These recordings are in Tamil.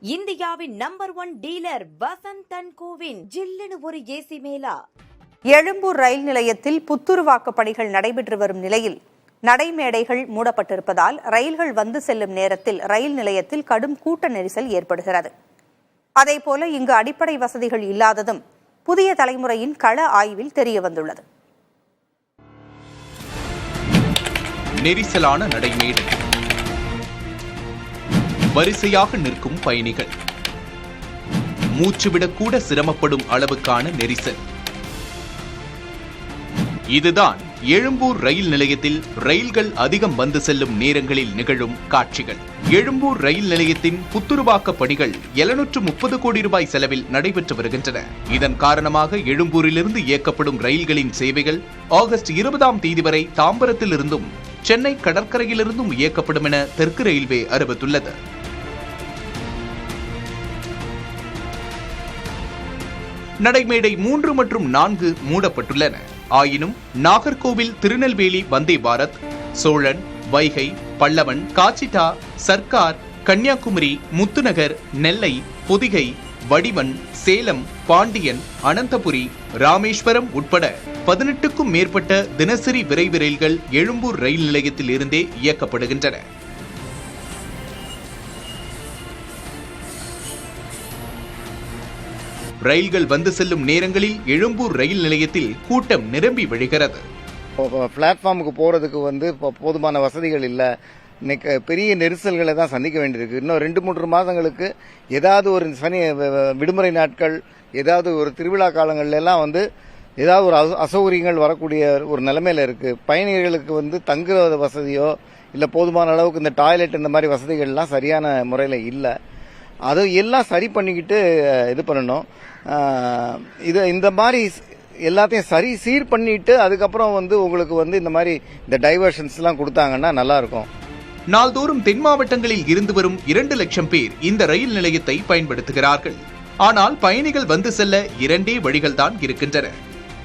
இந்தியாவின் number 1 dealer Vasanth and CoWIN ஜில்லுன்னு ஒரு ஏசி மேலா. எழும்பூர் ரயில் நிலையத்தில் புத்துருவாக்க பணிகள் நடைபெற்று வரும் நிலையில் நடைமேடைகள் மூடப்பட்டிருப்பதால் ரயில்கள் வந்து செல்லும் நேரத்தில் ரயில் நிலையத்தில் கடும் கூட்ட நெரிசல் ஏற்படுகிறது. அதேபோல இங்கு அடிப்படை வசதிகள் இல்லாததும் புதிய தலைமுறையின் கள ஆய்வில் தெரியவந்துள்ளது. நெரிசலான நடைமேடை, வரிசையாக நிற்கும் பயணிகள், மூச்சுவிடக்கூட சிரமப்படும் அளவுக்கான நெரிசல். இதுதான் எழும்பூர் ரயில் நிலையத்தில் ரயில்கள் அதிகம் வந்து செல்லும் நேரங்களில் நிகழும் காட்சிகள். எழும்பூர் ரயில் நிலையத்தின் புத்துருவாக்க பணிகள் 730 கோடி ரூபாய் செலவில் நடைபெற்று வருகின்றன. இதன் காரணமாக எழும்பூரிலிருந்து இயக்கப்படும் ரயில்களின் சேவைகள் ஆகஸ்ட் 20ஆம் தேதி வரை தாம்பரத்திலிருந்தும் சென்னை கடற்கரையிலிருந்தும் இயக்கப்படும் என தெற்கு ரயில்வே அறிவித்துள்ளது. நடைமேடை 3 மற்றும் 4 மூடப்பட்டுள்ளன. ஆயினும் நாகர்கோவில் திருநெல்வேலி வந்தே பாரத், சோழன், வைகை, பல்லவன், காச்சிட்டா, சர்க்கார், கன்னியாகுமரி, முத்துநகர், நெல்லை, பொதிகை, வடிவன், சேலம், பாண்டியன், அனந்தபுரி, ராமேஸ்வரம் உட்பட 18க்கும் மேற்பட்ட தினசரி விரைவு ரயில்கள் எழும்பூர் ரயில் நிலையத்தில் இருந்தே இயக்கப்படுகின்றன. ரயில்கள் வந்து செல்லும் நேரங்களில் எழும்பூர் ரயில் நிலையத்தில் கூட்டம் நிரம்பி வழிகிறது. பிளாட்ஃபார்முக்கு போறதுக்கு போதுமான வசதிகள் இல்லை. இன்னைக்கு பெரிய நெரிசல்களை தான் சந்திக்க வேண்டியிருக்கு. இன்னும் 2-3 மாதங்களுக்கு ஏதாவது ஒரு சனி விடுமுறை நாட்கள், ஏதாவது ஒரு திருவிழா காலங்கள்ல எல்லாம் ஏதாவது ஒரு அசௌகரியங்கள் வரக்கூடிய ஒரு நிலைமையில இருக்கு. பயணிகளுக்கு தங்குற வசதியோ இல்லை போதுமான அளவுக்கு இந்த டாய்லெட் இந்த மாதிரி வசதிகள்லாம் சரியான முறையில் இல்லை. அது எல்லாம் சரி பண்ணிக்கிட்டு இது பண்ணணும். இது இந்த மாதிரி எல்லாத்தையும் சீர் பண்ணிட்டு அதுக்கப்புறம் உங்களுக்கு இந்த மாதிரி இந்த டைவர்ஷன்ஸ் எல்லாம் கொடுத்தாங்கன்னா நல்லா இருக்கும். நாள்தோறும் தென் மாவட்டங்களில் இருந்து வரும் 2 லட்சம் பேர் இந்த ரயில் நிலையத்தை பயன்படுத்துகிறார்கள். ஆனால் பயணிகள் வந்து செல்ல 2 வழிகள் தான் இருக்கின்றன.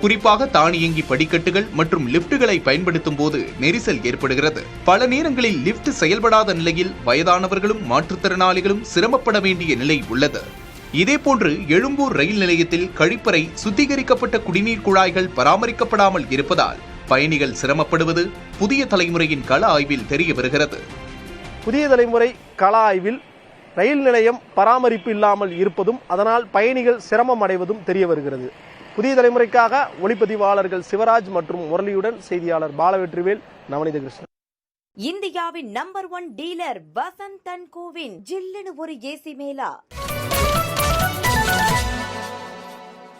குறிப்பாக தானியங்கி படிக்கட்டுகள் மற்றும் லிப்டுகளை பயன்படுத்தும் போது நெரிசல் ஏற்படுகிறது. பல நேரங்களில் லிப்ட் செயல்படாத நிலையில் வயதானவர்களும் மாற்றுத்திறனாளிகளும் சிரமப்பட வேண்டிய நிலை உள்ளது. இதேபோன்று எழும்பூர் ரயில் நிலையத்தில் கழிப்பறை, சுத்திகரிக்கப்பட்ட குடிநீர் குழாய்கள் பராமரிக்கப்படாமல் இருப்பதால் பயணிகள் சிரமப்படுவது புதிய தலைமுறையின் கள ஆய்வில் தெரிய வருகிறது. புதிய தலைமுறை கள ஆய்வில் ரயில் நிலையம் பராமரிப்பு இல்லாமல் இருப்பதும் அதனால் பயணிகள் சிரமம் அடைவதும் தெரிய வருகிறது. புதிய தலைமுறைக்காக ஒளிப்பதிவாளர்கள் சிவராஜ் மற்றும் முரளியுடன் செய்தியாளர் பாலவெற்றிவேல், நவநீத கிருஷ்ணன். இந்தியாவின் number 1 dealer Vasanth and CoWIN ஜில்லுன்னு ஒரு ஏசி மேலா.